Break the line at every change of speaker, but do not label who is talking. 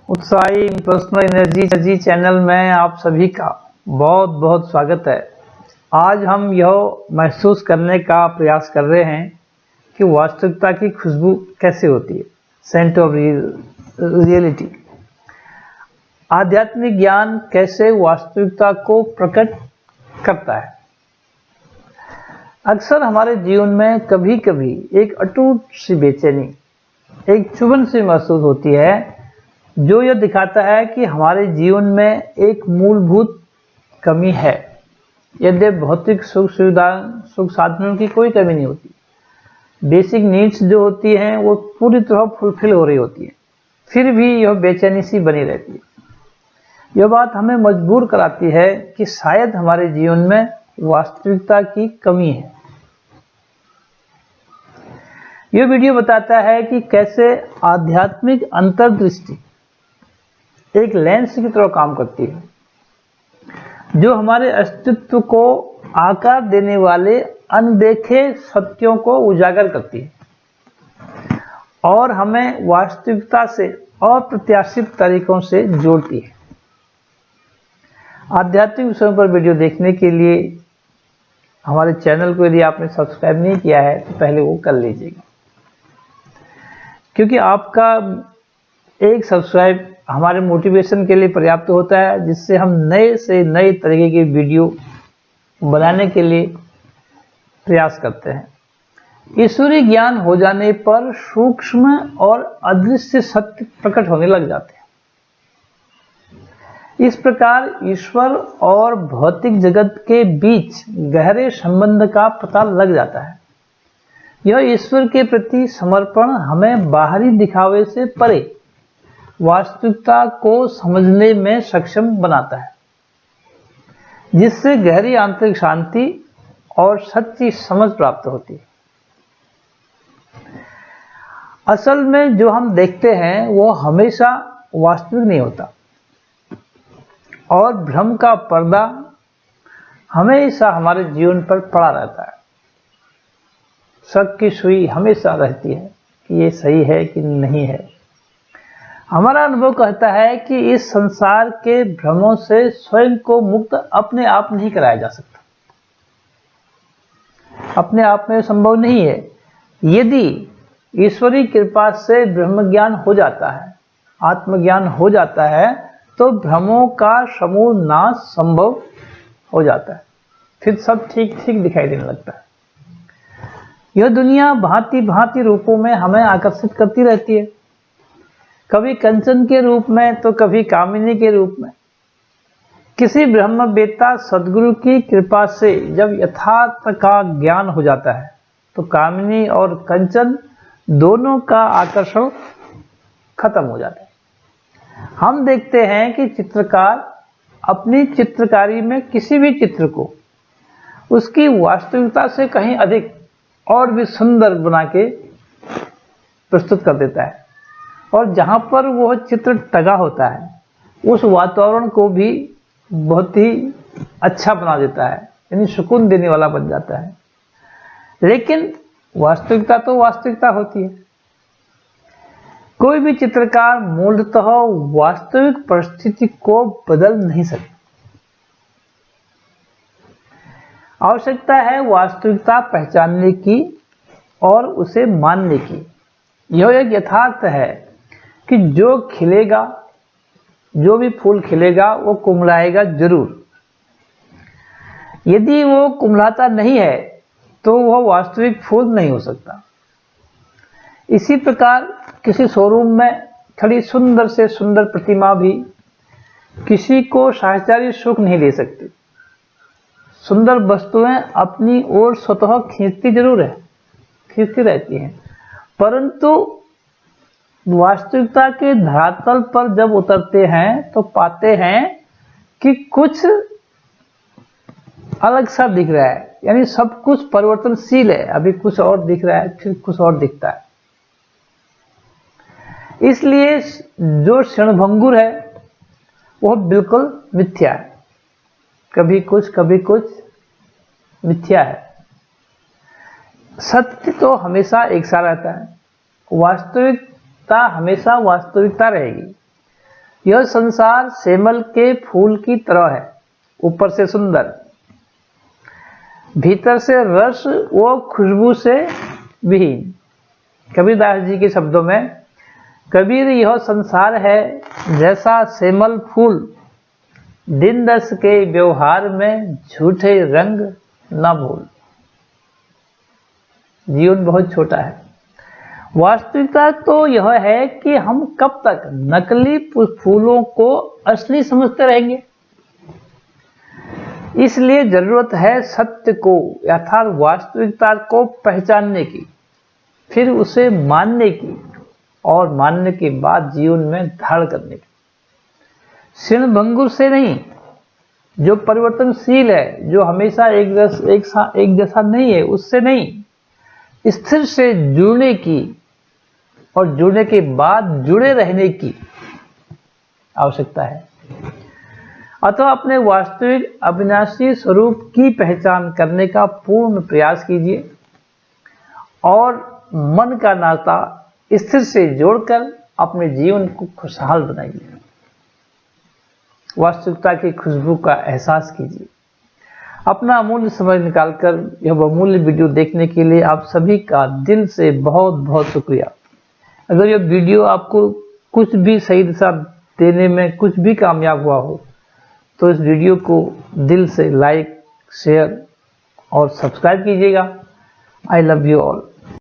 उत्साही personal energy channel में आप सभी का बहुत बहुत स्वागत है। आज हम यह महसूस करने का प्रयास कर रहे हैं कि वास्तविकता की खुशबू कैसे होती है। Scent of reality. आध्यात्मिक ज्ञान कैसे वास्तविकता को प्रकट करता है। अक्सर हमारे जीवन में कभी कभी एक अटूट सी बेचैनी, एक चुभन सी महसूस होती है जो यह दिखाता है कि हमारे जीवन में एक मूलभूत कमी है। यद्यपि भौतिक सुख साधनों की कोई कमी नहीं होती, बेसिक नीड्स जो होती हैं वो पूरी तरह फुलफिल हो रही होती है, फिर भी यह बेचैनी सी बनी रहती है। यह बात हमें मजबूर कराती है कि शायद हमारे जीवन में वास्तविकता की कमी है। यह वीडियो बताता है कि कैसे आध्यात्मिक अंतर्दृष्टि एक लेंस की तरह काम करती है, जो हमारे अस्तित्व को आकार देने वाले अनदेखे सत्यों को उजागर करती है और हमें वास्तविकता से अप्रत्याशित तरीकों से जोड़ती है। आध्यात्मिक विषयों पर वीडियो देखने के लिए हमारे चैनल को यदि आपने सब्सक्राइब नहीं किया है तो पहले वो कर लीजिएगा, क्योंकि आपका एक सब्सक्राइब हमारे मोटिवेशन के लिए पर्याप्त होता है, जिससे हम नए से नए तरीके की वीडियो बनाने के लिए प्रयास करते हैं। ईश्वरीय ज्ञान हो जाने पर सूक्ष्म और अदृश्य सत्य प्रकट होने लग जाते हैं। इस प्रकार ईश्वर और भौतिक जगत के बीच गहरे संबंध का पता लग जाता है। यह ईश्वर के प्रति समर्पण हमें बाहरी दिखावे से परे वास्तविकता को समझने में सक्षम बनाता है, जिससे गहरी आंतरिक शांति और सच्ची समझ प्राप्त होती है। असल में जो हम देखते हैं वो हमेशा वास्तविक नहीं होता और भ्रम का पर्दा हमेशा हमारे जीवन पर पड़ा रहता है। शक की सुई हमेशा रहती है कि ये सही है कि नहीं है। हमारा अनुभव कहता है कि इस संसार के भ्रमों से स्वयं को मुक्त अपने आप नहीं कराया जा सकता। अपने आप में संभव नहीं है। यदि ईश्वरीय कृपा से ब्रह्म ज्ञान हो जाता है, आत्मज्ञान हो जाता है, तो भ्रमों का समूल नाश संभव हो जाता है। फिर सब ठीक ठीक दिखाई देने लगता है। यह दुनिया भांति भांति रूपों में हमें आकर्षित करती रहती है, कभी कंचन के रूप में तो कभी कामिनी के रूप में। किसी ब्रह्मवेत्ता सद्गुरु की कृपा से जब यथार्थ का ज्ञान हो जाता है तो कामिनी और कंचन दोनों का आकर्षण खत्म हो जाता है। हम देखते हैं कि चित्रकार अपनी चित्रकारी में किसी भी चित्र को उसकी वास्तविकता से कहीं अधिक और भी सुंदर बना के प्रस्तुत कर देता है, और जहां पर वह चित्र टंगा होता है उस वातावरण को भी बहुत ही अच्छा बना देता है, यानी सुकून देने वाला बन जाता है। लेकिन वास्तविकता तो वास्तविकता होती है। कोई भी चित्रकार मूलतः वास्तविक परिस्थिति को बदल नहीं सकता। आवश्यकता है वास्तविकता पहचानने की और उसे मानने की। यह एक यथार्थ है कि जो खिलेगा, जो भी फूल खिलेगा वो कुमलाएगा जरूर। यदि वो कुमलाता नहीं है तो वह वास्तविक फूल नहीं हो सकता। इसी प्रकार किसी शोरूम में खड़ी सुंदर से सुंदर प्रतिमा भी किसी को साहचर्य सुख नहीं दे सकती। सुंदर वस्तुएं अपनी ओर स्वतः खींचती जरूर है, खींचती रहती हैं, परंतु वास्तविकता के धरातल पर जब उतरते हैं तो पाते हैं कि कुछ अलग सा दिख रहा है, यानी सब कुछ परिवर्तनशील है। अभी कुछ और दिख रहा है, फिर कुछ और दिखता है। इसलिए जो क्षणभंगुर है वह बिल्कुल मिथ्या है। कभी कुछ मिथ्या है। सत्य तो हमेशा एक सा रहता है। वास्तविकता हमेशा वास्तविकता रहेगी। यह संसार सेमल के फूल की तरह है, ऊपर से सुंदर, भीतर से रस व खुशबू से विहीन। कबीरदास जी के शब्दों में, कबीर यह संसार है जैसा सेमल फूल, दिन दस के व्यवहार में झूठे रंग न भूल। जीवन बहुत छोटा है। वास्तविकता तो यह है कि हम कब तक नकली फूलों को असली समझते रहेंगे। इसलिए जरूरत है सत्य को अर्थात वास्तविकता को पहचानने की, फिर उसे मानने की और मानने के बाद जीवन में धारण करने की। क्षणभंगुर से नहीं, जो परिवर्तनशील है, जो हमेशा एक जैसा नहीं है, उससे नहीं, स्थिर से जुड़ने की और जुड़ने के बाद जुड़े रहने की आवश्यकता है। अतः अपने वास्तविक अविनाशी स्वरूप की पहचान करने का पूर्ण प्रयास कीजिए और मन का नाता स्थिर से जोड़कर अपने जीवन को खुशहाल बनाइए। वास्तविकता की खुशबू का एहसास कीजिए। अपना अमूल्य समय निकालकर यह बहुमूल्य वीडियो देखने के लिए आप सभी का दिल से बहुत बहुत शुक्रिया। अगर यह वीडियो आपको कुछ भी सही दिशा देने में कुछ भी कामयाब हुआ हो तो इस वीडियो को दिल से लाइक, शेयर और सब्सक्राइब कीजिएगा। I love you all.